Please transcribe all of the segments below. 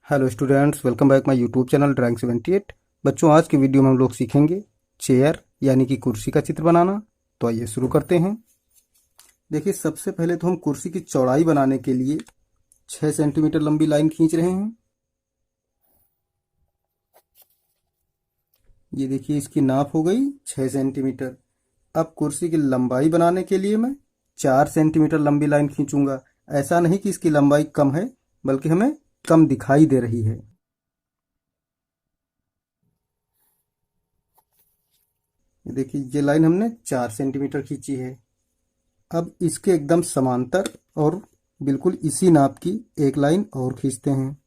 Hello students, welcome back my YouTube channel drawing 78। बच्चों, आज की वीडियो में हम लोग सीखेंगे चेयर यानी कि कुर्सी का चित्र बनाना। तो आइए शुरू करते हैं। देखिए, सबसे पहले तो हम कुर्सी की चौड़ाई बनाने के लिए 6 सेंटीमीटर लंबी लाइन खींच रहे हैं। ये देखिए, इसकी नाप हो गई 6 सेंटीमीटर। अब कुर्सी की लंबाई बनाने के लिए मैं 4 सेंटीमीटर लंबी लाइन खींचूंगा। ऐसा नहीं कि इसकी लंबाई कम है, बल्कि हमें कम दिखाई दे रही है। ये देखिए, ये लाइन हमने 4 सेंटीमीटर खींची है। अब इसके एकदम समांतर और बिल्कुल इसी नाप की एक लाइन और खींचते हैं।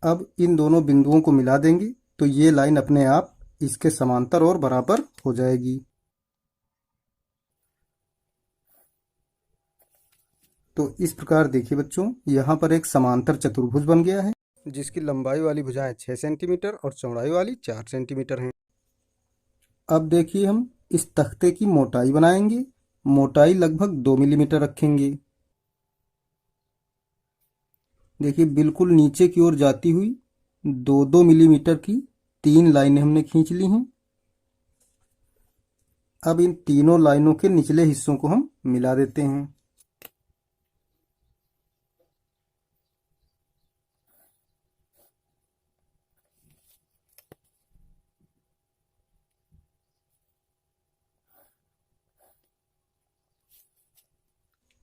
अब इन दोनों बिंदुओं को मिला देंगे तो ये लाइन अपने आप इसके समांतर और बराबर हो जाएगी। तो इस प्रकार देखिए बच्चों, यहाँ पर एक समांतर चतुर्भुज बन गया है, जिसकी लंबाई वाली भुजाएं 6 सेंटीमीटर और चौड़ाई वाली 4 सेंटीमीटर हैं। अब देखिए, हम इस तख्ते की मोटाई बनाएंगे। मोटाई लगभग 2 मिलीमीटर रखेंगे। देखिए, बिल्कुल नीचे की ओर जाती हुई 2-2 मिलीमीटर की 3 लाइनें हमने खींच ली हैं। अब इन तीनों लाइनों के निचले हिस्सों को हम मिला देते हैं।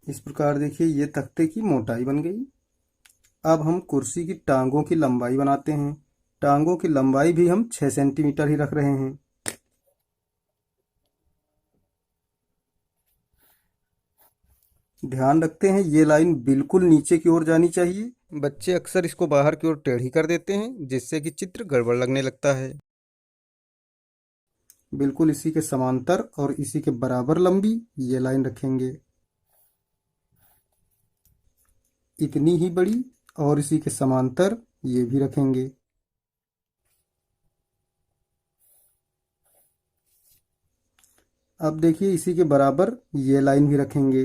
इस प्रकार देखिए, ये तख्ते की मोटाई बन गई। अब हम कुर्सी की टांगों की लंबाई बनाते हैं। टांगों की लंबाई भी हम 6 सेंटीमीटर ही रख रहे हैं। ध्यान रखते हैं, ये लाइन बिल्कुल नीचे की ओर जानी चाहिए। बच्चे अक्सर इसको बाहर की ओर टेढ़ी कर देते हैं, जिससे कि चित्र गड़बड़ लगने लगता है। बिल्कुल इसी के समांतर और इसी के बराबर लंबी ये लाइन रखेंगे। इतनी ही बड़ी और इसी के समांतर ये भी रखेंगे। अब देखिए, इसी के बराबर ये लाइन भी रखेंगे।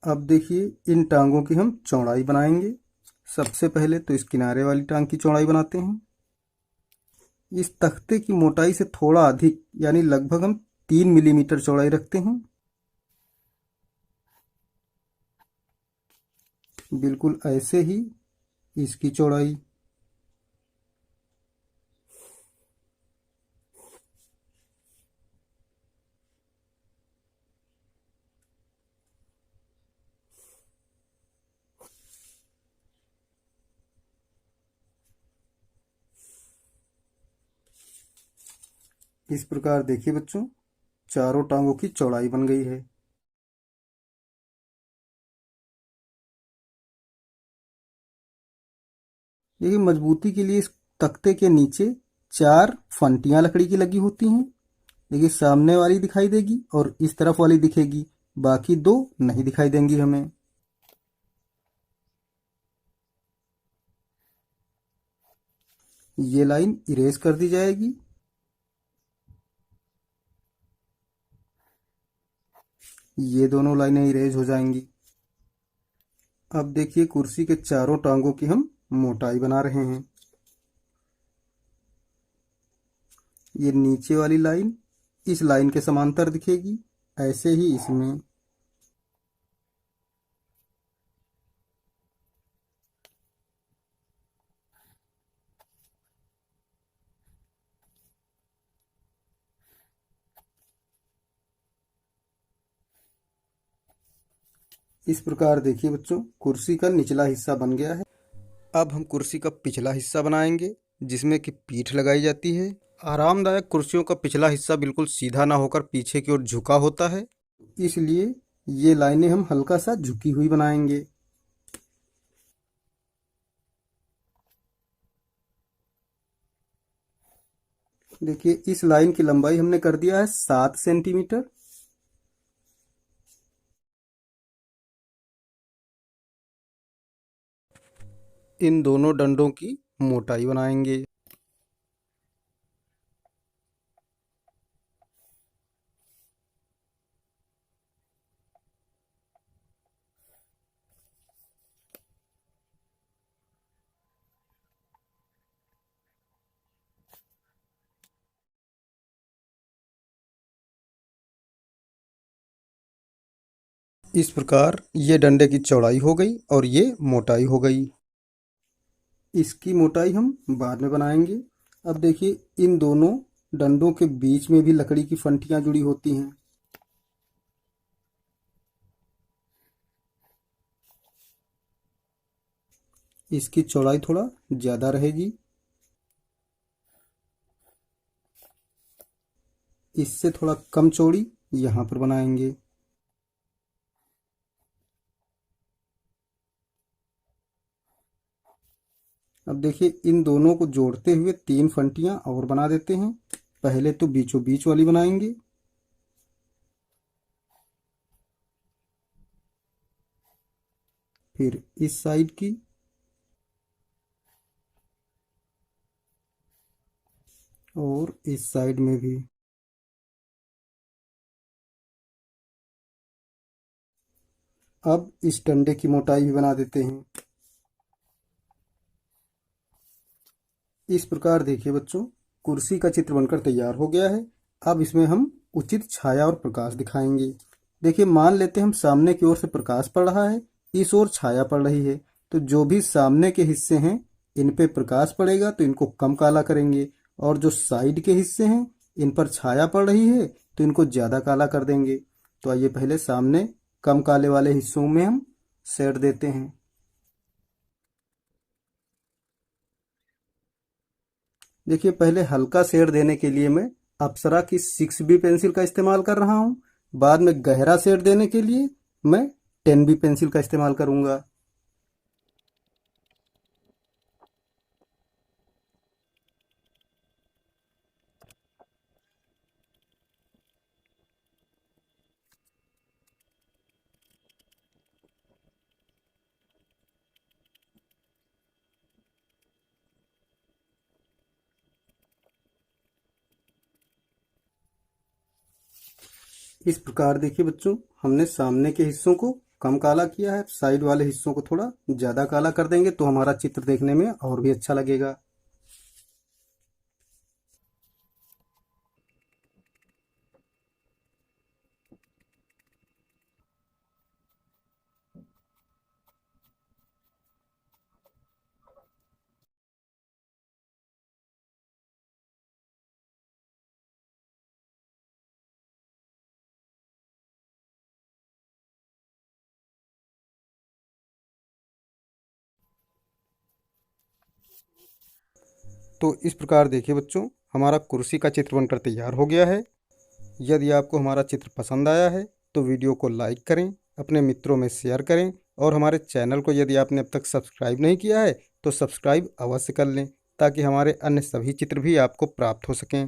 अब देखिए, इन टांगों की हम चौड़ाई बनाएंगे। सबसे पहले तो इस किनारे वाली टांग की चौड़ाई बनाते हैं। इस तख्ते की मोटाई से थोड़ा अधिक, यानी लगभग हम 3 मिलीमीटर चौड़ाई रखते हैं। बिल्कुल ऐसे ही इसकी चौड़ाई। इस प्रकार देखिए बच्चों, चारों टांगों की चौड़ाई बन गई है। देखिए, मजबूती के लिए इस तख्ते के नीचे 4 फंटियां लकड़ी की लगी होती हैं। देखिए, सामने वाली दिखाई देगी और इस तरफ वाली दिखेगी, बाकी दो नहीं दिखाई देंगी हमें। ये लाइन इरेज कर दी जाएगी। ये दोनों लाइनें इरेज हो जाएंगी। अब देखिए, कुर्सी के चारों टांगों की हम मोटाई बना रहे हैं। ये नीचे वाली लाइन इस लाइन के समांतर दिखेगी, ऐसे ही इसमें। इस प्रकार देखिए बच्चों, कुर्सी का निचला हिस्सा बन गया है। अब हम कुर्सी का पिछला हिस्सा बनाएंगे, जिसमें कि पीठ लगाई जाती है। आरामदायक कुर्सियों का पिछला हिस्सा बिल्कुल सीधा ना होकर पीछे की ओर झुका होता है, इसलिए ये लाइनें हम हल्का सा झुकी हुई बनाएंगे। देखिए, इस लाइन की लंबाई हमने कर दिया है 7 सेंटीमीटर। इन दोनों डंडों की मोटाई बनाएंगे। इस प्रकार ये डंडे की चौड़ाई हो गई और ये मोटाई हो गई। इसकी मोटाई हम बाद में बनाएंगे। अब देखिए, इन दोनों डंडों के बीच में भी लकड़ी की फंटियां जुड़ी होती हैं। इसकी चौड़ाई थोड़ा ज़्यादा रहेगी। इससे थोड़ा कम चौड़ी यहाँ पर बनाएंगे। अब देखिए, इन दोनों को जोड़ते हुए 3 फंटियां और बना देते हैं। पहले तो बीचों बीच वाली बनाएंगे, फिर इस साइड की, और इस साइड में भी। अब इस डंडे की मोटाई भी बना देते हैं। इस प्रकार देखिए बच्चों, कुर्सी का चित्र बनकर तैयार हो गया है। अब इसमें हम उचित छाया और प्रकाश दिखाएंगे। देखिए, मान लेते हैं हम सामने की ओर से प्रकाश पड़ रहा है, इस ओर छाया पड़ रही है। तो जो भी सामने के हिस्से हैं इन पे प्रकाश पड़ेगा तो इनको कम काला करेंगे, और जो साइड के हिस्से हैं इन पर छाया पड़ रही है तो इनको ज़्यादा काला कर देंगे। तो आइए पहले सामने कम काले वाले हिस्सों में हम शेड देते हैं। देखिए, पहले हल्का शेड देने के लिए मैं अप्सरा की 6B पेंसिल का इस्तेमाल कर रहा हूँ। बाद में गहरा शेड देने के लिए मैं 10B पेंसिल का इस्तेमाल करूँगा। इस प्रकार देखिए बच्चों, हमने सामने के हिस्सों को कम काला किया है, साइड वाले हिस्सों को थोड़ा ज़्यादा काला कर देंगे तो हमारा चित्र देखने में और भी अच्छा लगेगा। तो इस प्रकार देखिए बच्चों, हमारा कुर्सी का चित्र बनकर तैयार हो गया है। यदि आपको हमारा चित्र पसंद आया है तो वीडियो को लाइक करें, अपने मित्रों में शेयर करें, और हमारे चैनल को यदि आपने अब तक सब्सक्राइब नहीं किया है तो सब्सक्राइब अवश्य कर लें, ताकि हमारे अन्य सभी चित्र भी आपको प्राप्त हो सकें।